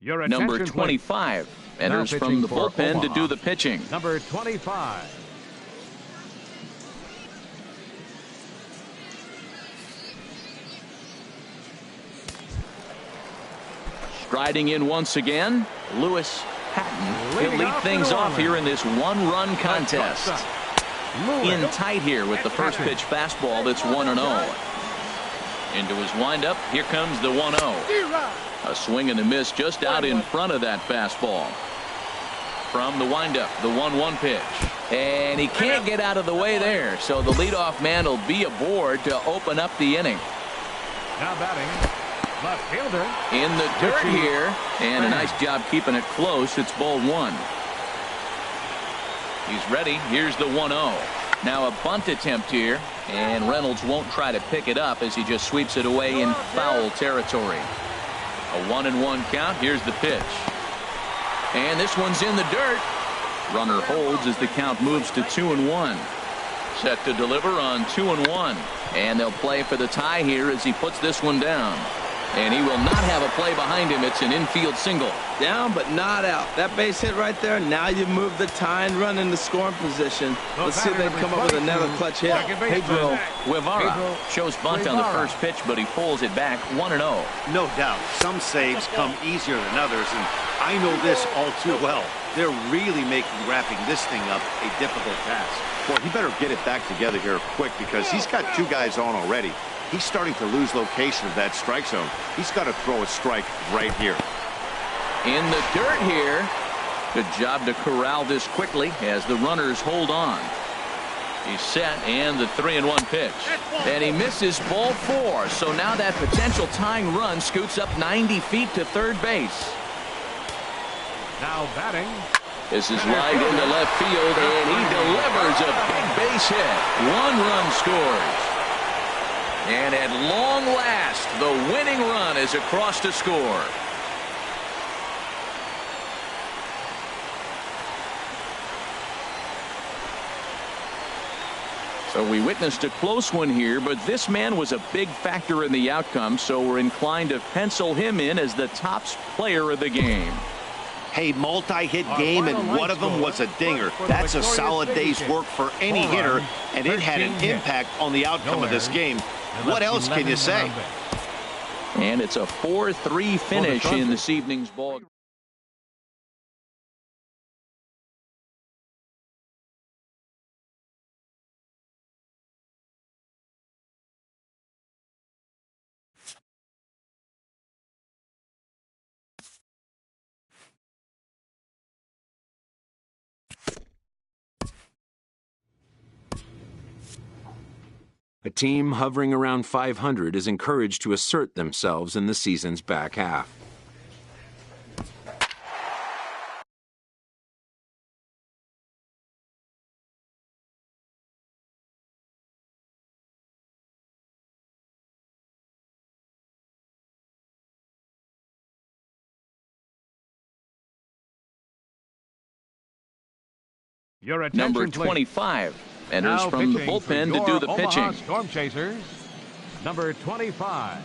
Number 25 enters from the bullpen to do the pitching. Number 25. Striding in once again, Lewis Patton. He'll lead things off here in this one-run contest. In tight here with the first pitch fastball that's 1-0. Into his windup, here comes the 1-0. A swing and a miss just out in front of that fastball. From the windup, the 1-1 pitch. And he can't get out of the way there, so the leadoff man will be aboard to open up the inning. Now batting, left fielder. In the dirt here, and a nice job keeping it close. It's ball one. He's ready. Here's the 1-0. Now a bunt attempt here, and Reynolds won't try to pick it up as he just sweeps it away in foul territory. A 1-1 count. Here's the pitch. And this one's in the dirt. Runner holds as the count moves to 2-1. Set to deliver on 2-1. And they'll play for the tie here as he puts this one down. And he will not have a play behind him. It's an infield single. Down but not out. That base hit right there. Now you move the tying run in the scoring position. Let's see if they can come up with another clutch hit. Pedro Guevara shows bunt on the first pitch, but he pulls it back 1-0. No doubt. Some saves come easier than others, and I know this all too well. They're really making wrapping this thing up a difficult task. Boy, he better get it back together here quick because he's got two guys on already. He's starting to lose location of that strike zone. He's got to throw a strike right here. In the dirt here. Good job to corral this quickly as the runners hold on. He's set, and the 3-1 pitch. And he misses ball 4. So now that potential tying run scoots up 90 feet to third base. Now batting. This is right into left field, and he delivers a big base hit. 1 run scores. And at long last, the winning run is across to score. So we witnessed a close one here, but this man was a big factor in the outcome, so we're inclined to pencil him in as the top player of the game. Hey, multi-hit game, and one of them was a dinger. That's a solid day's work for any hitter, and it had an impact on the outcome of this game. What else can you say? And it's a 4-3 finish in this evening's ball. A team hovering around 500 is encouraged to assert themselves in the season's back half. Number 25 enters from the bullpen to do the pitching. Storm Chasers, number 25.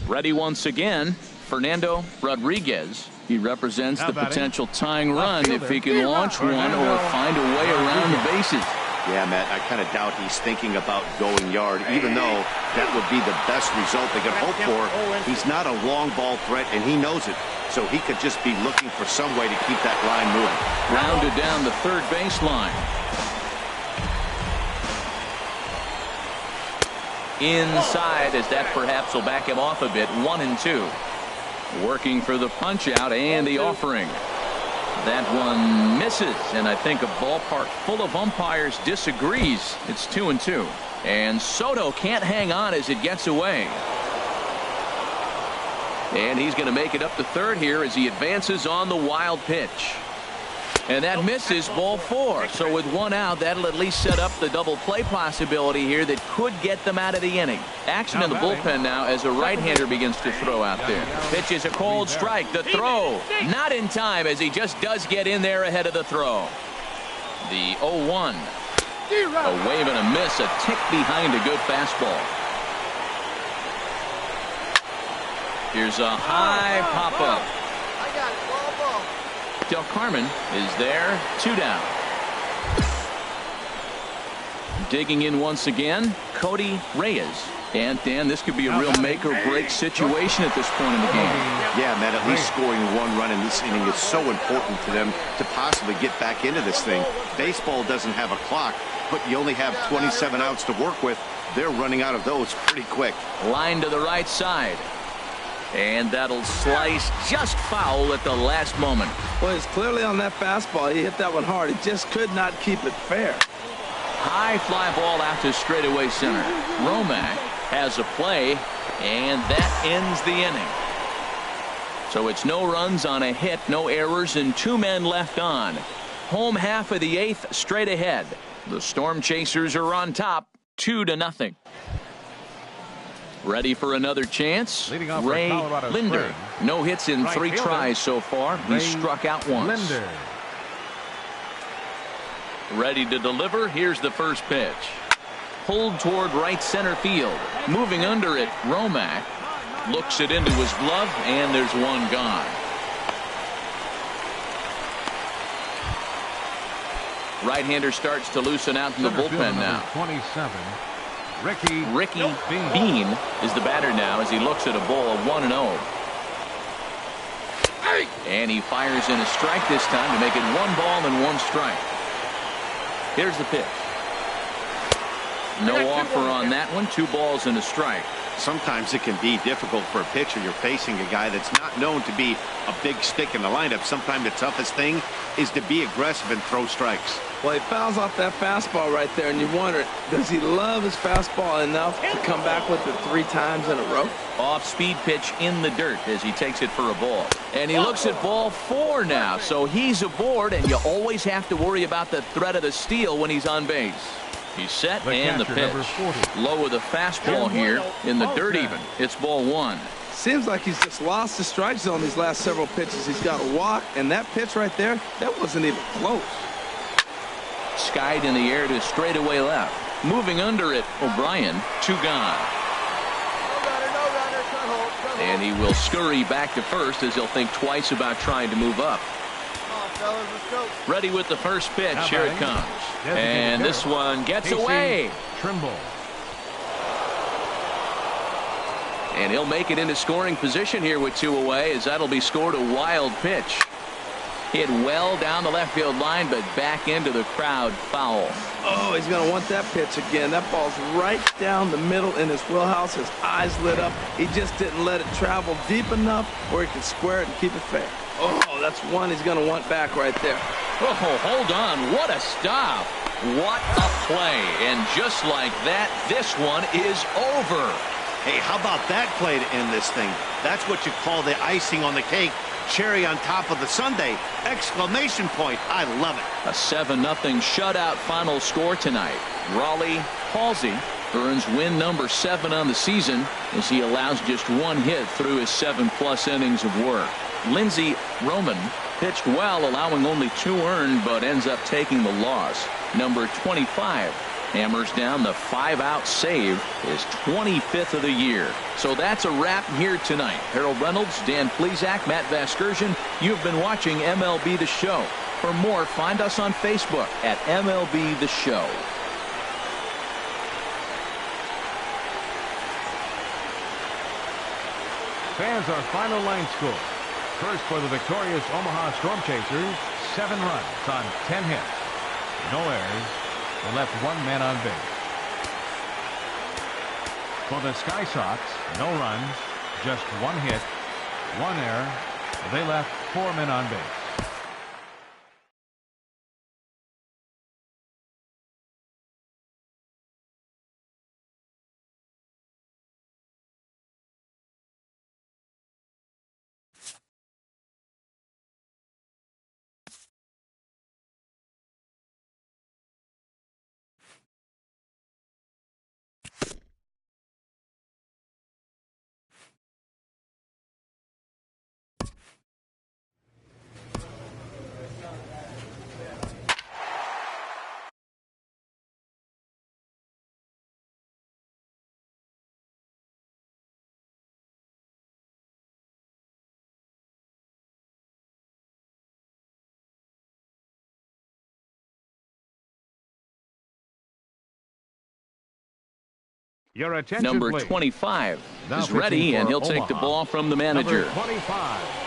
Ready once again, Fernando Rodriguez. He represents the potential tying run if he can launch one or find a way around the bases. Yeah, Matt, I kind of doubt he's thinking about going yard, even though that would be the best result they could hope for. He's not a long ball threat, and he knows it. So he could just be looking for some way to keep that line moving. Rounded down the third baseline. Inside, as that perhaps will back him off a bit. 1-2. Working for the punch out and the offering. That one misses, and I think a ballpark full of umpires disagrees. It's 2-2. And Soto can't hang on as it gets away. And he's going to make it up to third here as he advances on the wild pitch. And that misses ball 4. So with one out, that'll at least set up the double play possibility here that could get them out of the inning. Action in the bullpen now as a right-hander begins to throw out there. Pitch is a cold strike. The throw not in time as he just does get in there ahead of the throw. The 0-1. A wave and a miss, a tick behind a good fastball. Here's a high pop-up. I got it. Ball. Del Carmen is there. 2 down. Digging in once again, Cody Reyes. And, Dan, this could be a real make-or-break situation at this point in the game. Yeah, Matt, at least scoring 1 run in this inning is so important to them to possibly get back into this thing. Baseball doesn't have a clock, but you only have 27 outs to work with. They're running out of those pretty quick. Line to the right side. And that'll slice just foul at the last moment. Well, he's clearly on that fastball. He hit that one hard. He just could not keep it fair. High fly ball out to straightaway center. Romack has a play, and that ends the inning. So it's no runs on a hit, no errors, and 2 men left on. Home half of the 8th straight ahead. The Storm Chasers are on top, 2-0. Ready for another chance? Ray Linder. No hits in 3 tries so far. He struck out once. Ready to deliver. Here's the first pitch. Pulled toward right center field. Moving under it, Romack looks it into his glove, and there's one gone. Right-hander starts to loosen out in the bullpen now. 27. Ricky Bean is the batter now as he looks at a ball of 1-0. And he fires in a strike this time to make it 1 ball and 1 strike. Here's the pitch. No offer on that one. 2 balls and a strike. Sometimes it can be difficult for a pitcher. You're facing a guy that's not known to be a big stick in the lineup. Sometimes the toughest thing is to be aggressive and throw strikes. Well, he fouls off that fastball right there, and you wonder, does he love his fastball enough to come back with it 3 times in a row? Off-speed pitch in the dirt as he takes it for a ball. And he looks at ball 4 now, so he's aboard, and you always have to worry about the threat of the steal when he's on base. He's set, and the pitch. Low with a fastball here in the dirt even. It's ball 1. Seems like he's just lost the strike zone these last several pitches. He's got a walk, and that pitch right there, that wasn't even close. Skied in the air to straightaway left. Moving under it, O'Brien. 2 gone. No runner, cut hold. And he will scurry back to first as he'll think twice about trying to move up. Come on, fellas, let's go. Ready with the first pitch. Here it comes. And this one gets away. Trimble. And he'll make it into scoring position here with 2 away as that'll be scored a wild pitch. Hit well down the left field line, but back into the crowd. Foul. Oh, he's going to want that pitch again. That ball's right down the middle in his wheelhouse. His eyes lit up. He just didn't let it travel deep enough where he can square it and keep it fair. Oh, that's one he's going to want back right there. Oh, hold on. What a stop. What a play. And just like that, this one is over. Hey, how about that play to end this thing? That's what you call the icing on the cake. Cherry on top of the sundae. Exclamation point. I love it. A 7-0 shutout final score tonight. Raleigh Halsey earns win number 7 on the season as he allows just 1 hit through his 7+ innings of work. Lindsey Roman pitched well, allowing only 2 earned, but ends up taking the loss. Number 25 hammers down the 5-out save, his 25th of the year. So that's a wrap here tonight. Harold Reynolds, Dan Plesac, Matt Vasgersian. You've been watching MLB The Show. For more, find us on Facebook at MLB The Show. Fans, our final line score. First for the victorious Omaha Storm Chasers, 7 runs on 10 hits. No errors. They left 1 man on base. For the Sky Sox, no runs, just 1 hit, 1 error. They left 4 men on base. Your attention, Number please. 25 Now is ready, and he'll take the Omaha. ball from the manager. Number 25.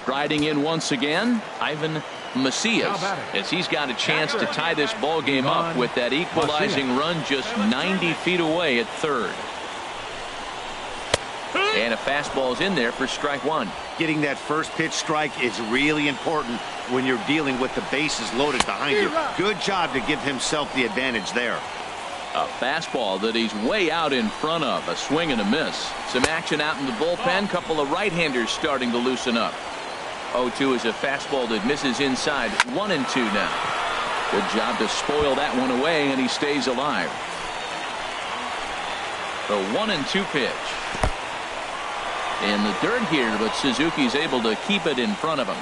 Striding in once again, Ivan Macias, as he's got a chance to tie this ball game up with that equalizing run just 90 feet away at third. And a fastball's in there for strike one. Getting that first pitch strike is really important when you're dealing with the bases loaded behind you. Good job to give himself the advantage there. A fastball that he's way out in front of. A swing and a miss. Some action out in the bullpen. Couple of right-handers starting to loosen up. 0-2 is a fastball that misses inside. 1-2 now. Good job to spoil that one away, and he stays alive. The 1-2 pitch. In the dirt here, but Suzuki's able to keep it in front of him.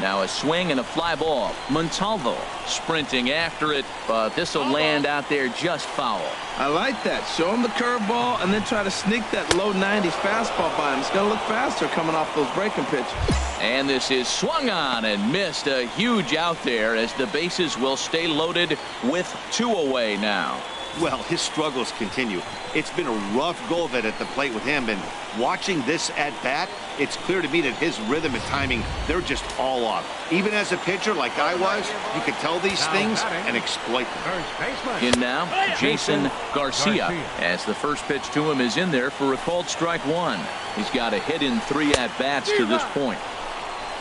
Now a swing and a fly ball. Montalvo sprinting after it, but this will land out there just foul. I like that. Show him the curveball and then try to sneak that low 90s fastball by him. It's going to look faster coming off those breaking pitches. And this is swung on and missed. A huge out there as the bases will stay loaded with 2 away now. Well, his struggles continue. It's been a rough go of it at the plate with him, and watching this at bat, it's clear to me that his rhythm and timing, they're just all off. Even as a pitcher like I was, you could tell these things and exploit them. In now, Jason Garcia, as the first pitch to him is in there for a called strike one. He's got a hit in 3 at-bats to this point.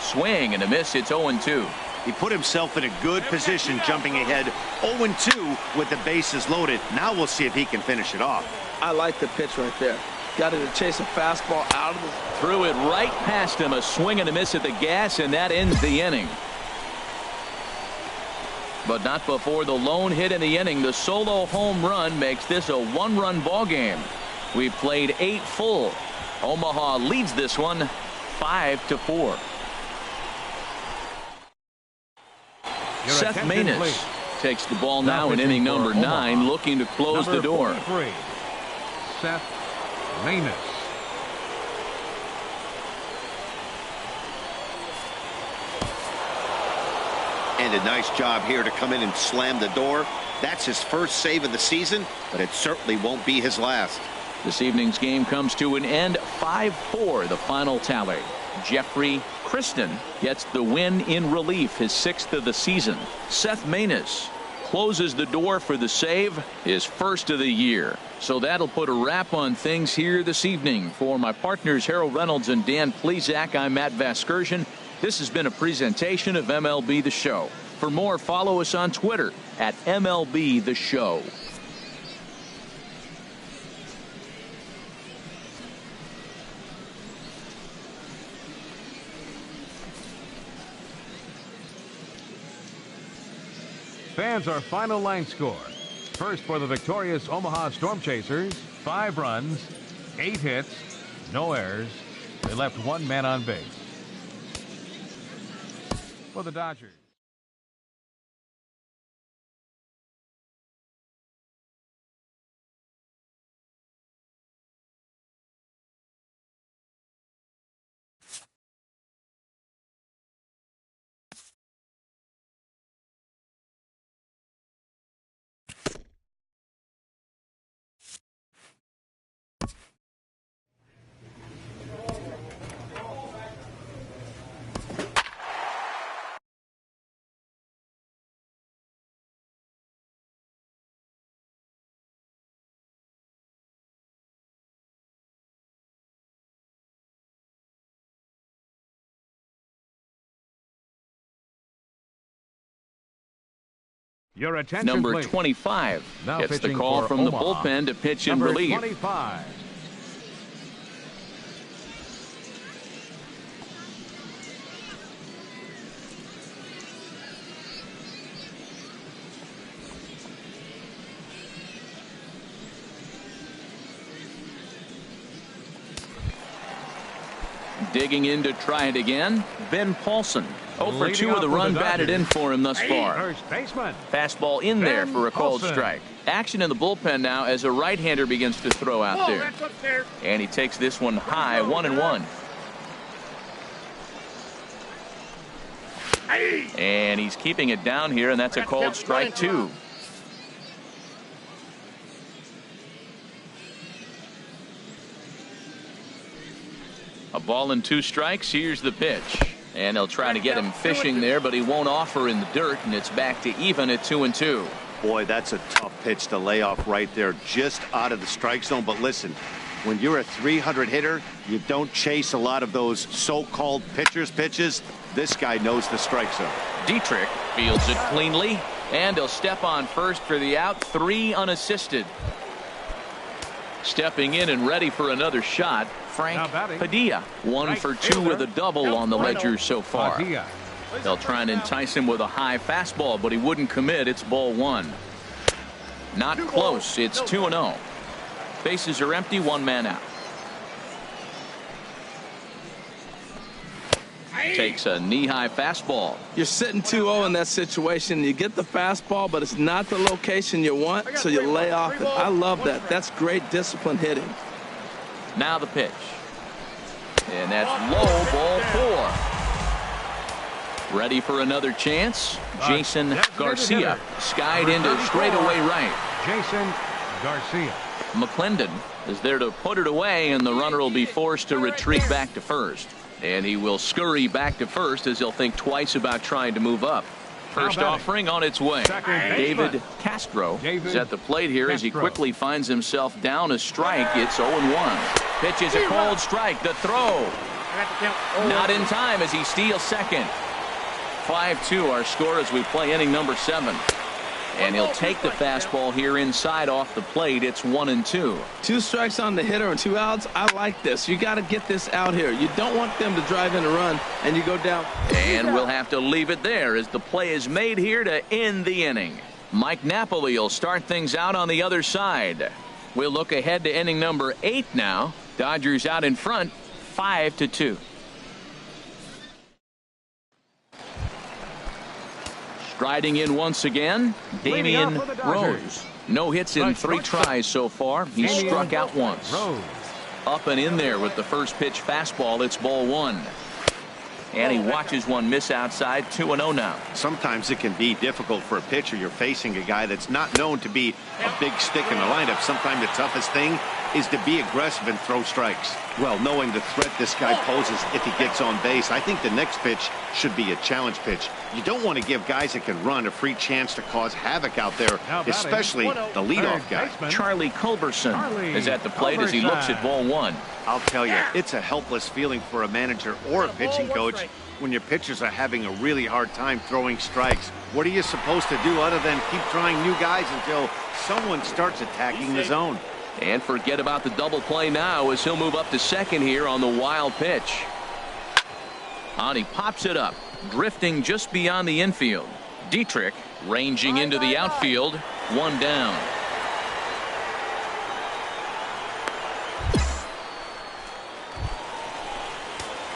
Swing and a miss. It's 0-2. He put himself in a good position jumping ahead 0-2 with the bases loaded. Now we'll see if he can finish it off. I like the pitch right there. Got it to chase a fastball out of the... Threw it right past him. A swing and a miss at the gas, and that ends the inning. But not before the lone hit in the inning. The solo home run makes this a 1-run ball game. We've played 8 full. Omaha leads this one 5-4. Seth Maness takes the ball now in inning number 9, looking to close the door. Seth Maness. And a nice job here to come in and slam the door. That's his first save of the season, but it certainly won't be his last. This evening's game comes to an end. 5-4 the final tally. Jeffrey Kristen gets the win in relief, his 6th of the season. Seth Maness closes the door for the save, his first of the year. So that'll put a wrap on things here this evening. For my partners Harold Reynolds and Dan Plesac, I'm Matt Vasgersian. This has been a presentation of MLB The Show. For more, follow us on Twitter at MLB The Show. Fans, our final line score. First for the victorious Omaha Storm Chasers, 5 runs, 8 hits, no errors. They left 1 man on base. For the Dodgers. Your attention, Number please. 25 Now gets the pitching call for from the Omaha. bullpen to pitch in Number relief. 25. Digging in to try it again, Ben Paulson. 0 for 2 of the run batted in for him thus far. First baseman. Fastball in there for a called Paulson. strike. Action in the bullpen now as a right-hander begins to throw out there. And he takes this one high, 1-1. And he's keeping it down here, and that's a called strike 2. A ball and 2 strikes. Here's the pitch. And they'll try to get him fishing there, but he won't offer in the dirt, and it's back to even at 2-2. Boy, that's a tough pitch to lay off right there, just out of the strike zone. But listen, when you're a 300 hitter, you don't chase a lot of those so-called pitcher's pitches. This guy knows the strike zone. Dietrich fields it cleanly, and he'll step on first for the out. 3 unassisted. Stepping in and ready for another shot, Frank Padilla. 1 for 2 with a double on the ledger so far. They'll try and entice him with a high fastball, but he wouldn't commit. It's ball 1. Not close. It's 2-0. Bases are empty. 1 man out. Takes a knee-high fastball. You're sitting 2-0 in that situation. You get the fastball, but it's not the location you want, so you lay off it. I love that. That's great disciplined hitting. Now the pitch. And that's low, ball 4. Ready for another chance. Jason Garcia skied into straightaway right. Jason Garcia. McClendon is there to put it away, and the runner will be forced to retreat back to first. And he will scurry back to first as he'll think twice about trying to move up. First offering on its way. David Castro is at the plate here as he quickly finds himself down a strike. It's 0-1. Pitch is a cold strike. The throw. Not in time as he steals second. 5-2 our score as we play inning number 7. And he'll take the fastball here inside off the plate. It's 1-2. 2 strikes on the hitter and 2 outs. I like this. You got to get this out here. You don't want them to drive in a run and you go down. And we'll have to leave it there as the play is made here to end the inning. Mike Napoli will start things out on the other side. We'll look ahead to inning number 8 now. Dodgers out in front, 5-2. Striding in once again, Damian Rose. No hits in 3 tries so far. He's struck out once. Up and in there with the first pitch fastball. It's ball 1. And he watches one miss outside. 2-0 now. Sometimes it can be difficult for a pitcher. You're facing a guy that's not known to be a big stick in the lineup. Sometimes the toughest thing is to be aggressive and throw strikes. Well, knowing the threat this guy poses if he gets on base, I think the next pitch should be a challenge pitch. You don't want to give guys that can run a free chance to cause havoc out there, especially the leadoff guy. Charlie Culberson is at the plate as he looks at ball 1. I'll tell you, it's a helpless feeling for a manager or a pitching coach when your pitchers are having a really hard time throwing strikes. What are you supposed to do other than keep trying new guys until someone starts attacking the zone? And forget about the double play now as he'll move up to second here on the wild pitch. And he pops it up, drifting just beyond the infield. Dietrich ranging into the outfield. 1 down.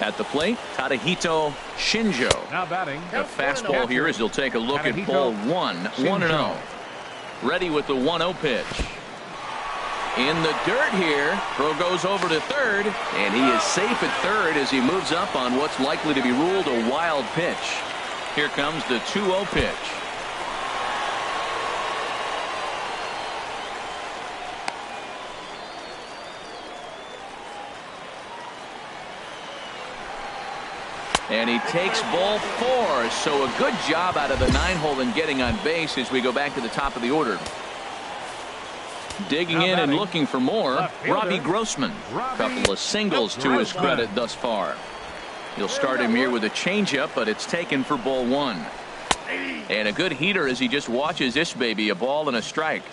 At the plate, Tadahito Shinjo. Now batting. A fastball here as he'll take a look at ball 1. 1-0. Ready with the 1-0 pitch. In the dirt here. Throw goes over to third, and he is safe at third as he moves up on what's likely to be ruled a wild pitch. Here comes the 2-0 pitch. And he takes ball 4. So a good job out of the 9-hole in getting on base as we go back to the top of the order. Digging in and looking for more, Robbie Grossman. A couple of singles to his credit thus far. He'll start him here with a changeup, but it's taken for ball 1. And a good heater as he just watches this baby, a ball and a strike.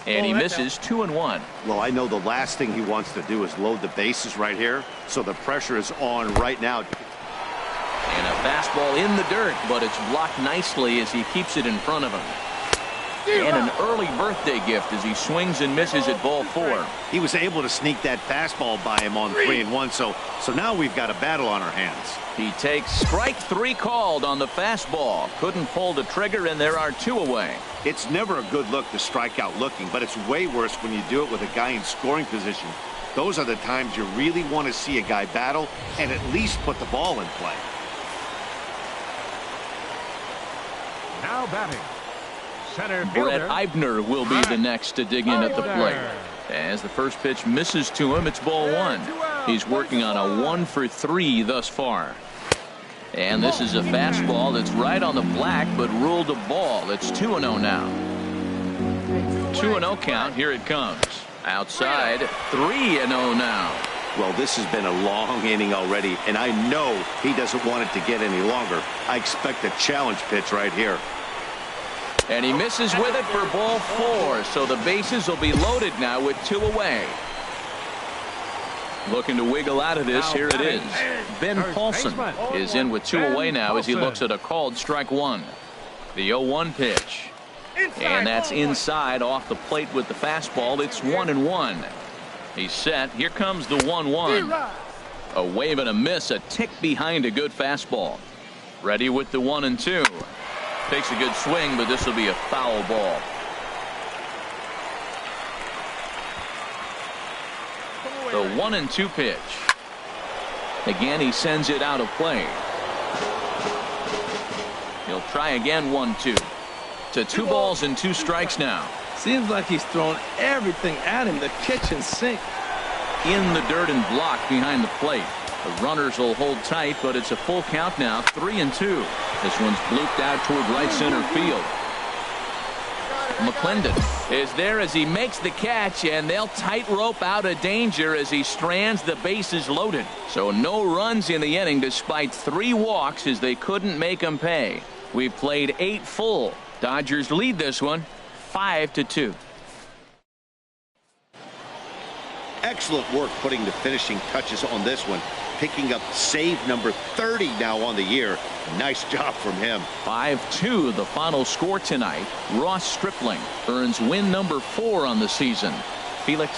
And he misses 2-1. Well, I know the last thing he wants to do is load the bases right here, so the pressure is on right now. And a fastball in the dirt, but it's blocked nicely as he keeps it in front of him. And an early birthday gift as he swings and misses at ball 4. He was able to sneak that fastball by him on 3-1, so now we've got a battle on our hands. He takes strike 3 called on the fastball. Couldn't pull the trigger, and there are 2 away. It's never a good look to strike out looking, but it's way worse when you do it with a guy in scoring position. Those are the times you really want to see a guy battle and at least put the ball in play. Now batting, center fielder Brett Eibner will be the next to dig in at the plate. As the first pitch misses to him, it's ball 1. He's working on a 1 for 3 thus far. And this is a fastball that's right on the black, but ruled a ball. It's 2-0 now. 2-0 count. Here it comes. Outside, 3-0 now. Well, this has been a long inning already, and I know he doesn't want it to get any longer. I expect a challenge pitch right here. And he misses with it for ball 4, so the bases will be loaded now with 2 away. Looking to wiggle out of this. Here it is. Ben Paulson is in with 2 away now as he looks at a called strike 1. The 0-1 pitch. And that's inside off the plate with the fastball. It's 1-1. He's set. Here comes the 1-1. A wave and a miss, a tick behind a good fastball. Ready with the 1-2. Takes a good swing, but this will be a foul ball. The 1-2 pitch. Again, he sends it out of play. He'll try again. 1-2. To 2 balls and 2 strikes now. Seems like he's thrown everything at him. The kitchen sink. In the dirt and blocked behind the plate. The runners will hold tight, but it's a full count now. 3-2. This one's blooped out toward right center field. McClendon is there as he makes the catch, and they'll tightrope out of danger as he strands the bases loaded. So no runs in the inning despite 3 walks as they couldn't make him pay. We've played 8 full. Dodgers lead this one 5-2. Excellent work putting the finishing touches on this one. Picking up save number 30 now on the year. Nice job from him. 5-2 the final score tonight. Ross Stripling earns win number 4 on the season. Felix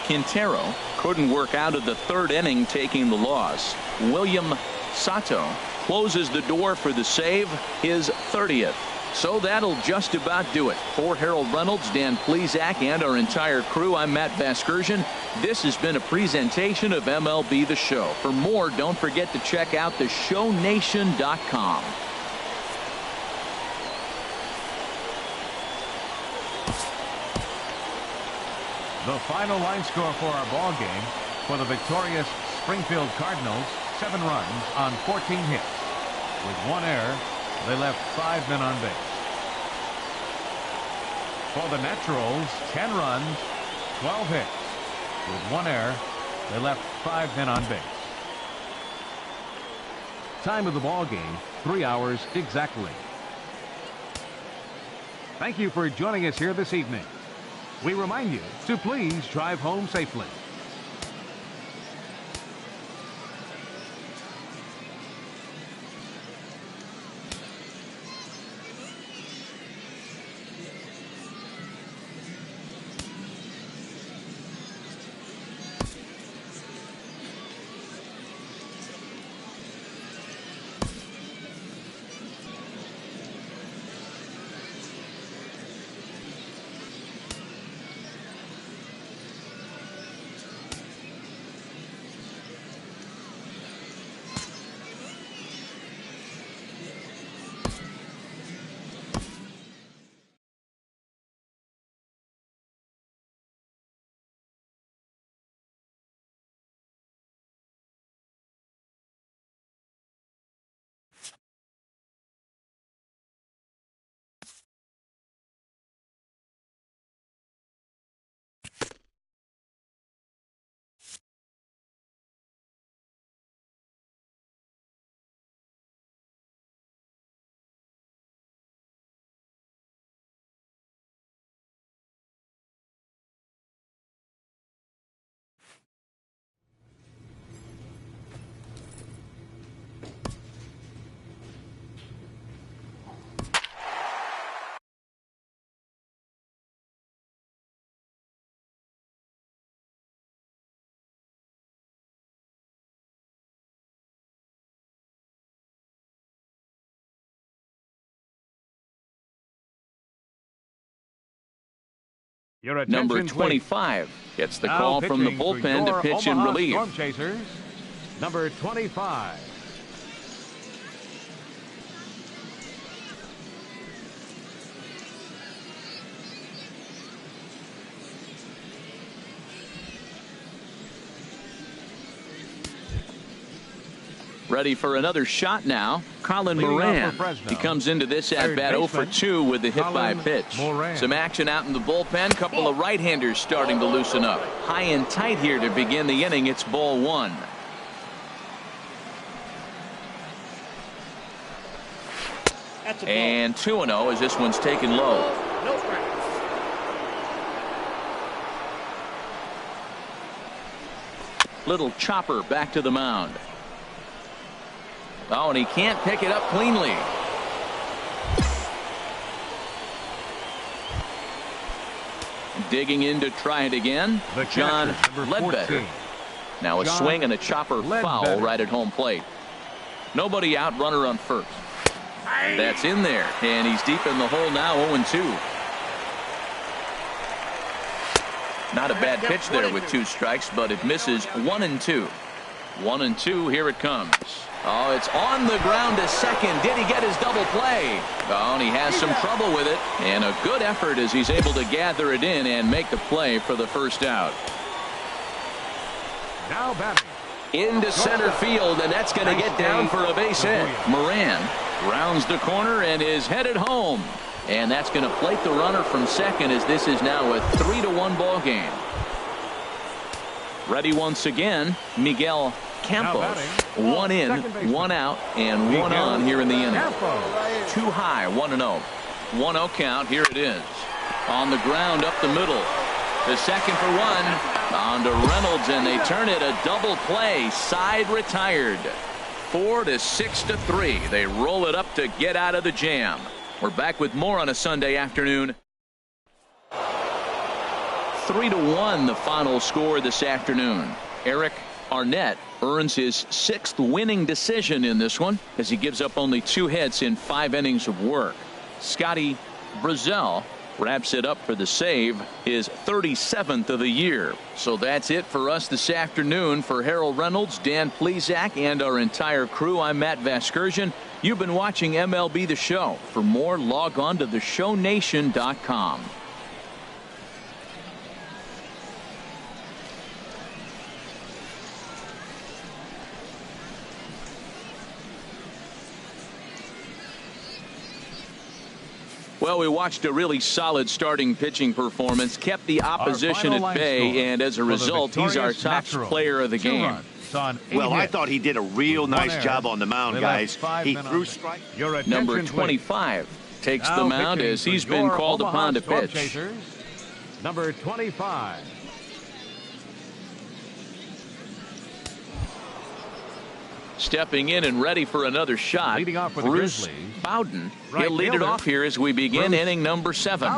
Quintero couldn't work out of the 3rd inning, taking the loss. William Sato closes the door for the save, his 30th. So that'll just about do it. For Harold Reynolds, Dan Plesac, and our entire crew, I'm Matt Vasgersian. This has been a presentation of MLB The Show. For more, don't forget to check out theshownation.com. The final line score for our ball game: for the victorious Springfield Cardinals, 7 runs on 14 hits. With 1 error, they left 5 men on base. For the Naturals, 10 runs, 12 hits. With 1 error, they left 5 men on base. Time of the ball game, 3 hours exactly. Thank you for joining us here this evening. We remind you to please drive home safely. Number 25 gets the call from the bullpen to pitch in relief. Storm Chasers, number 25. Ready for another shot now. Colin Moran. He comes into this at-bat 0 for 2 with the hit by pitch. Some action out in the bullpen. Couple of right-handers starting to loosen up. High and tight here to begin the inning. It's ball 1. And 2-0 as this one's taken low. Little chopper back to the mound. Oh, and he can't pick it up cleanly. Digging in to try it again. John Ledbetter. Now a swing and a chopper foul right at home plate. Nobody out, runner on first. That's in there, and he's deep in the hole now, 0-2. Not a bad pitch there with 2 strikes, but it misses. 1-2. 1-2, here it comes. Oh, it's on the ground to second. Did he get his double play? Oh, and he has some trouble with it. And a good effort as he's able to gather it in and make the play for the first out. Now batting. Into center field, and that's going to get down for a base hit. Moran rounds the corner and is headed home. And that's going to plate the runner from second as this is now a 3-1 ball game. Ready once again, Miguel Campos. 1 in, 1 out, and 1 on here in the inning. Too high, 1-0. 1-0 count, here it is. On the ground up the middle. The second for 1. On to Reynolds, and they turn it a double play. Side retired. 4-6-3. They roll it up to get out of the jam. We're back with more on a Sunday afternoon. 3-1 the final score this afternoon. Eric Arnett earns his 6th winning decision in this one as he gives up only 2 hits in 5 innings of work. Scotty Brazel wraps it up for the save, his 37th of the year. So that's it for us this afternoon. For Harold Reynolds, Dan Plesac, and our entire crew, I'm Matt Vasgersian. You've been watching MLB The Show. For more, log on to theshownation.com. Well, we watched a really solid starting pitching performance, kept the opposition at bay, and as a result, he's our top player of the game. Well, I thought he did a real nice job on the mound, guys. He threw strike. Number 25 takes the mound as he's been called upon to pitch. Number 25. Stepping in and ready for another shot, leading off with Bruce Bowden. He'll lead it off here as we begin inning number 7.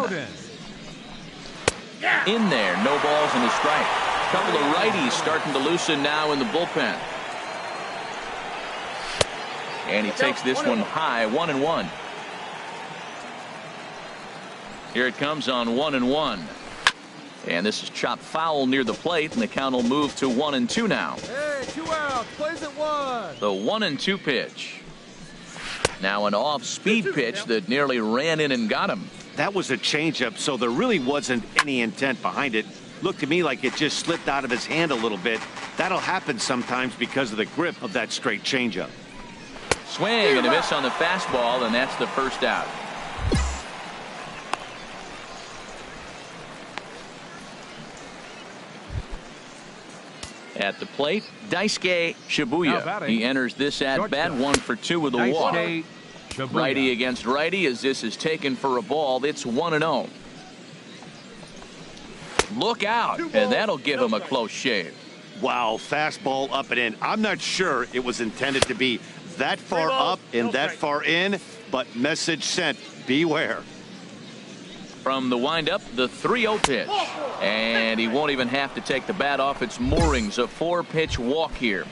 In there, no balls and a strike. Couple of righties starting to loosen now in the bullpen. And he takes this one high, 1-1. Here it comes on 1-1. And this is chopped foul near the plate, and the count will move to 1-2 now. Hey, 2 outs, plays at 1. The 1-2 pitch. Now an off-speed pitch that nearly ran in and got him. That was a changeup, so there really wasn't any intent behind it. Looked to me like it just slipped out of his hand a little bit. That'll happen sometimes because of the grip of that straight changeup. Swing and a miss on the fastball, and that's the first out. At the plate, Daisuke Shibuya. He enters this at-bat 1 for 2 with a walk. Righty against righty as this is taken for a ball. It's 1-0. Look out, and that'll give him a close shave. Wow, fastball up and in. I'm not sure it was intended to be that far up and that far in, but message sent, beware. From the windup, the 3-0 pitch. And he won't even have to take the bat off its moorings. A 4-pitch walk here.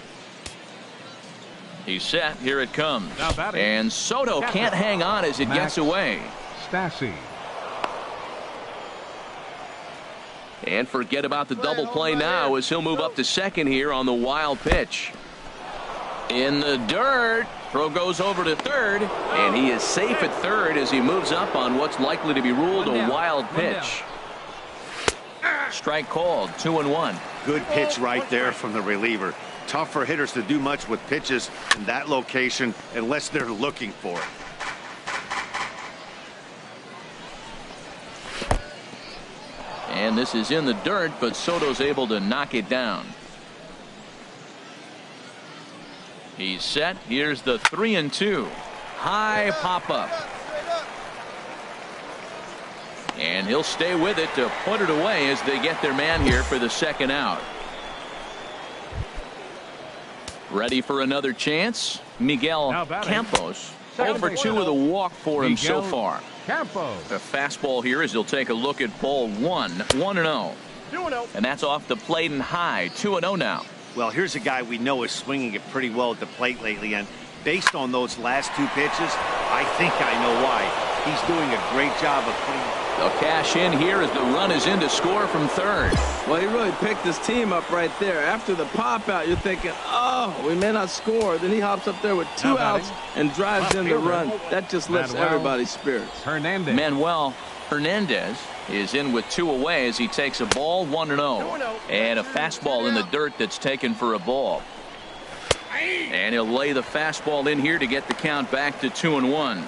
He's set. Here it comes. And Soto can't hang on as it gets away. Stassi. And forget about the double play now as he'll move up to second here on the wild pitch. In the dirt. Throw goes over to third, and he is safe at third as he moves up on what's likely to be ruled a wild pitch. Strike called, 2-1. Good pitch right there from the reliever. Tough for hitters to do much with pitches in that location unless they're looking for it. And this is in the dirt, but Soto's able to knock it down. He's set. Here's the 3-2. High pop up. And he'll stay with it to put it away as they get their man here for the second out. Ready for another chance? Miguel Campos. 0 for 2 with a walk for him so far. Campos. The fastball here as he'll take a look at ball 1. 1-0. And that's off the plate and high. 2-0 now. Well, here's a guy we know is swinging it pretty well at the plate lately, and based on those last 2 pitches, I think I know why. He's doing a great job of putting. They'll cash in here as the run is in to score from third. Well, he really picked his team up right there. After the pop out, you're thinking, oh, we may not score. Then he hops up there with 2 outs and drives in the run. That just lifts everybody's spirits. Manuel Hernandez is in with 2 away as he takes a ball, 1-0. And a fastball in the dirt that's taken for a ball. And he'll lay the fastball in here to get the count back to 2-1.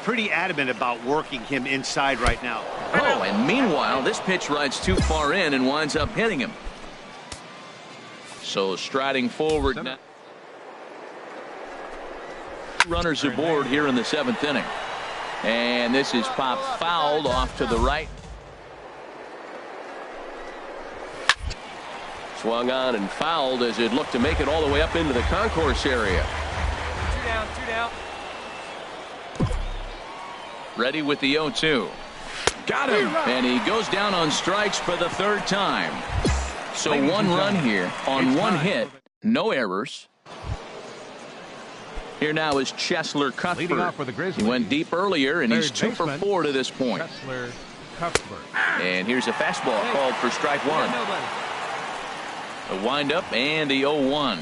Pretty adamant about working him inside right now. Oh, and meanwhile, this pitch rides too far in and winds up hitting him. So striding forward now. Runners aboard here in the 7th inning. And this is popped fouled off to the right. Swung on and fouled as it looked to make it all the way up into the concourse area. 2 down, 2 down. Ready with the 0-2. Got him. And he goes down on strikes for the 3rd time. So 1 run here on 1 hit. No errors. Here now is Cheslor Cuthbert. He went deep earlier, and he's 2 for 4 to this point. And here's a fastball called for strike 1. A windup and the 0-1.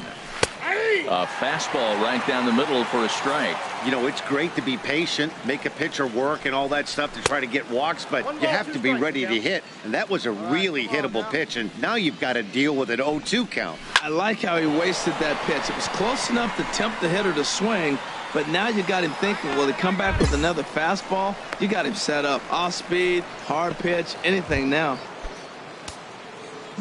A fastball right down the middle for a strike. You know, it's great to be patient, make a pitcher work and all that stuff to try to get walks, but you have to be ready to hit. And that was a really hittable pitch, and now you've got to deal with an 0-2 count. I like how he wasted that pitch. It was close enough to tempt the hitter to swing, but now you got him thinking, will he come back with another fastball? You got him set up. Off speed, hard pitch, anything now.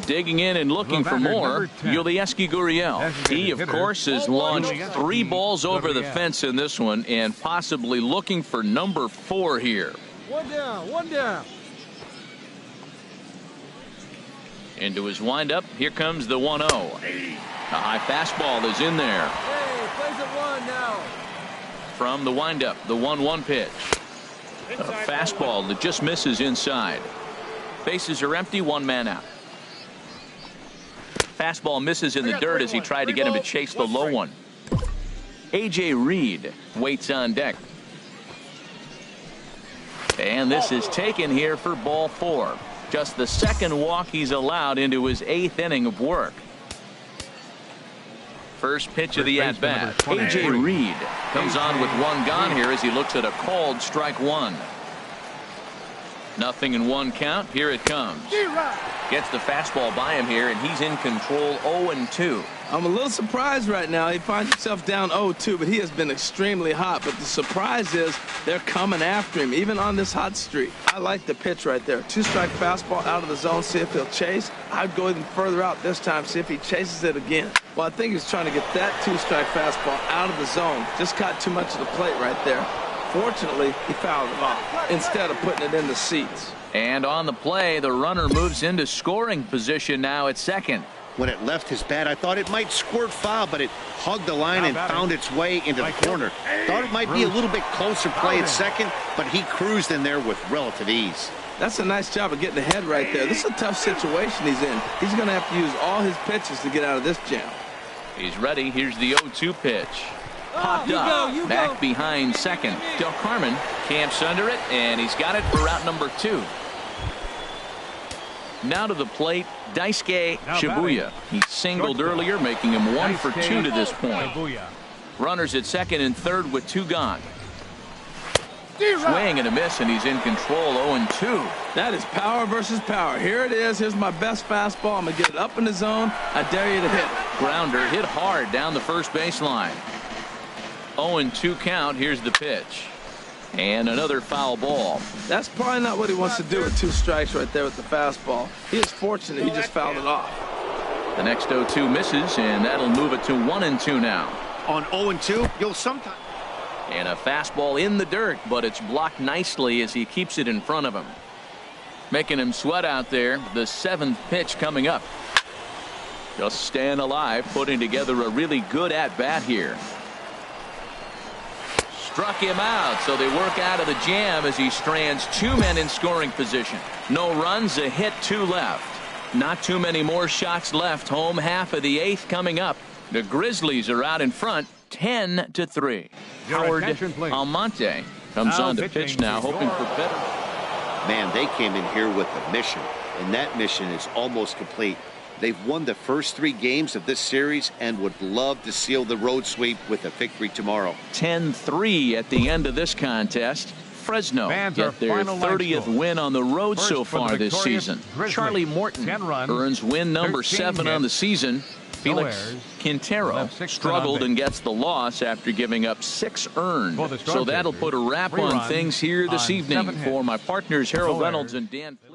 Digging in and looking for more, Yulieski Gurriel. He, of course, has launched 3 balls over the fence in this one and possibly looking for number 4 here. 1 down, 1 down. Into his windup, here comes the 1-0. A high fastball is in there. Hey, plays at 1 now. From the windup, the 1-1 pitch. A fastball that just misses inside. Bases are empty, 1 man out. Fastball misses in the dirt as he tried to get him to chase the low one. A.J. Reed waits on deck. And this is taken here for ball 4. Just the 2nd walk he's allowed into his 8th inning of work. First pitch of the at-bat. A.J. Reed comes on with 1 gone here as he looks at a called strike 1. Nothing in 1 count. Here it comes. Gets the fastball by him here, and he's in control 0-2. I'm a little surprised right now. He finds himself down 0-2, but he has been extremely hot. But the surprise is they're coming after him, even on this hot streak. I like the pitch right there. 2-strike fastball out of the zone, see if he'll chase. I'd go even further out this time, see if he chases it again. Well, I think he's trying to get that 2-strike fastball out of the zone. Just caught too much of the plate right there. Fortunately, he fouled it off instead of putting it in the seats. And on the play, the runner moves into scoring position now at second. When it left his bat, I thought it might squirt foul, but it hugged the line and found its way into the corner. Thought it might be a little bit closer play at second, but he cruised in there with relative ease. That's a nice job of getting ahead right there. This is a tough situation he's in. He's going to have to use all his pitches to get out of this jam. He's ready. Here's the 0-2 pitch. Popped up, back behind second. Del Carmen camps under it, and he's got it for route number 2. Now to the plate, Daisuke Shibuya. He singled earlier, making him 1 for 2 to this point. Runners at second and third with 2 gone. Swing and a miss, and he's in control. 0-2. That is power versus power. Here it is. Here's my best fastball. I'm going to get it up in the zone. I dare you to hit it. Grounder hit hard down the first baseline. 0-2 count. Here's the pitch. And another foul ball. That's probably not what he wants to do with 2 strikes right there with the fastball. He is fortunate he just fouled it off. The next 0-2 misses, and that'll move it to 1-2 now. On 0-2, you'll sometimes. And a fastball in the dirt, but it's blocked nicely as he keeps it in front of him. Making him sweat out there. The 7th pitch coming up. Just staying alive, putting together a really good at-bat here. Struck him out, so they work out of the jam as he strands 2 men in scoring position. No runs, a hit, 2 left. Not too many more shots left. Home half of the 8th coming up. The Grizzlies are out in front, 10-3. Howard Almonte comes on to pitch now, hoping for better. Man, they came in here with a mission, and that mission is almost complete. They've won the first 3 games of this series and would love to seal the road sweep with a victory tomorrow. 10-3 at the end of this contest. Fresno get their 30th win on the road so far this season. Charlie Morton earns win number 7 on the season. Felix Quintero struggled and gets the loss after giving up 6 earned. So that'll put a wrap on things here this evening. For my partners Harold Reynolds and Dan Fleet.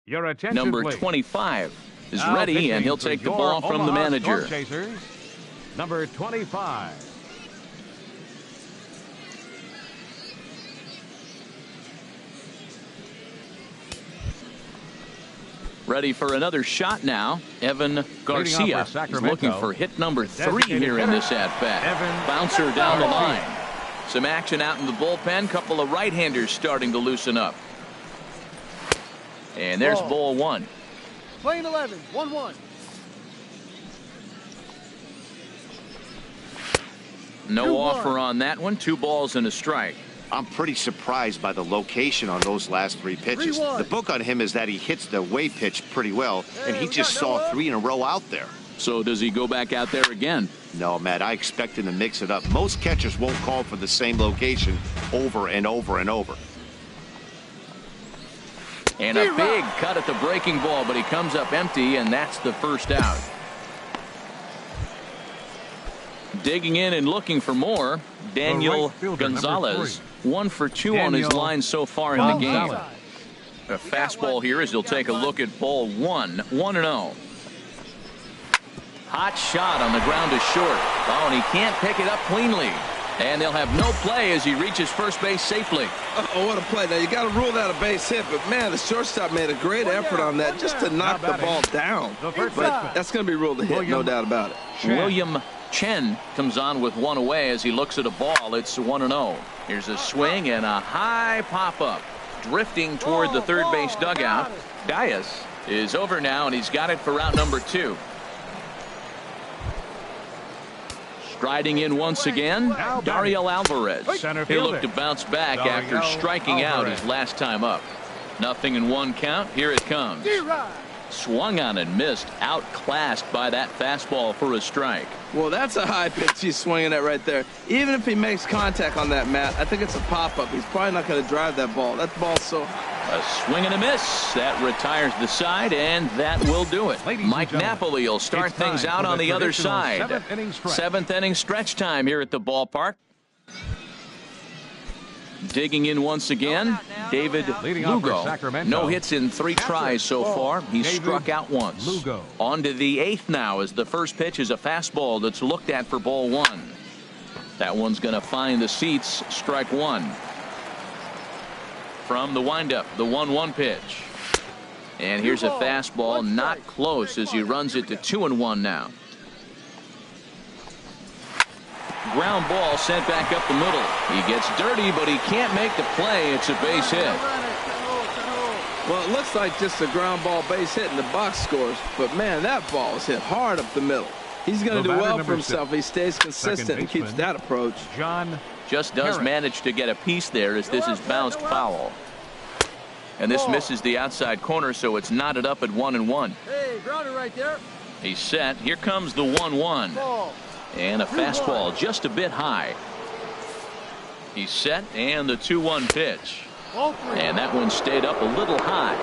Your attention, number please. 25 is ready, and he'll take the ball from the manager. Chasers, number 25. Ready for another shot now. Evan Garcia is looking for hit number 3 here in this at-bat. Bouncer down the line. Some action out in the bullpen. Couple of right-handers starting to loosen up. And there's ball 1. Playing 11, 1-1. No offer on that one. 2 balls and a strike. I'm pretty surprised by the location on those last 3 pitches. The book on him is that he hits the away pitch pretty well, and he just saw 3 in a row out there. So does he go back out there again? No, Matt, I expect him to mix it up. Most catchers won't call for the same location over and over and over. And a big cut at the breaking ball, but he comes up empty, and that's the first out. Digging in and looking for more, Daniel Gonzalez. 1 for 2 on his line so far in the game. A fastball here as he'll take a look at ball 1. 1-0. Hot shot on the ground to short. Oh, and he can't pick it up cleanly. And they'll have no play as he reaches first base safely. Oh, what a play. Now, you got to rule that a base hit, but, man, the shortstop made a great effort on that just to knock the ball down. But that's going to be ruled a hit, no doubt about it. William Chen comes on with 1 away as he looks at a ball. It's 1-0. Here's a swing and a high pop-up. Drifting toward the third base dugout. Dias is over now, and he's got it for route number 2. Striding in once again, Dario Alvarez. He'll look to bounce back after striking out his last time up. 0-1 count. Here it comes. Swung on and missed. Outclassed by that fastball for a strike. Well, that's a high pitch he's swinging at right there. Even if he makes contact on that, Matt, I think it's a pop-up. He's probably not going to drive that ball. That ball's so... A swing and a miss. That retires the side, and that will do it. Mike Napoli will start things out on the other side. Seventh inning stretch time here at the ballpark. Digging in once again, David Lugo. No hits in 3 tries so far. He's struck out once. On to the 8th now as the first pitch is a fastball that's looked at for ball 1. That one's going to find the seats. Strike 1. From the windup, the 1-1 pitch. And here's a fastball, not close as he runs it to 2-1 now. Ground ball sent back up the middle. He gets dirty, but he can't make the play. It's a base hit. Well, it looks like just a ground ball base hit in the box scores. But, man, that ball is hit hard up the middle. He's going to do well for himself. He stays consistent and keeps that approach. John just does manage to get a piece there as this is bounced foul. And this misses the outside corner, so it's knotted up at 1-1. Hey, grounder right there. He's set. Here comes the 1-1. And a fastball just a bit high. He's set, and the 2-1 pitch. And that one stayed up a little high.